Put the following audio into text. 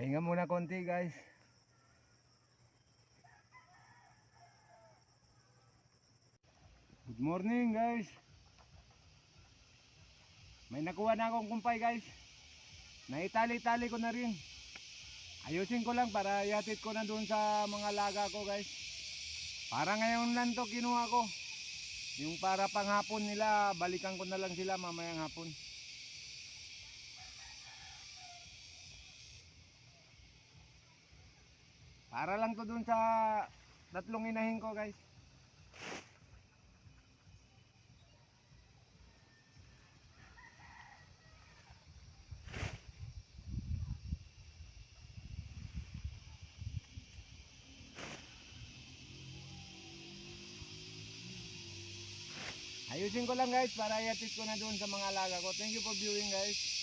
Pahinga muna konti guys. Good morning guys. May nakuha na akong kumpay guys. Naitali-tali ko na rin. Ayusin ko lang para ihatid ko na doon sa mga laga ko guys. Para ngayon lang to kinuha ko. Yung para panghapon nila, balikan ko na lang sila mamayang hapon. Para lang to doon sa tatlong inahin ko guys. Ayusin ko lang guys para ihatid ko na doon sa mga alaga ko. Thank you for viewing guys.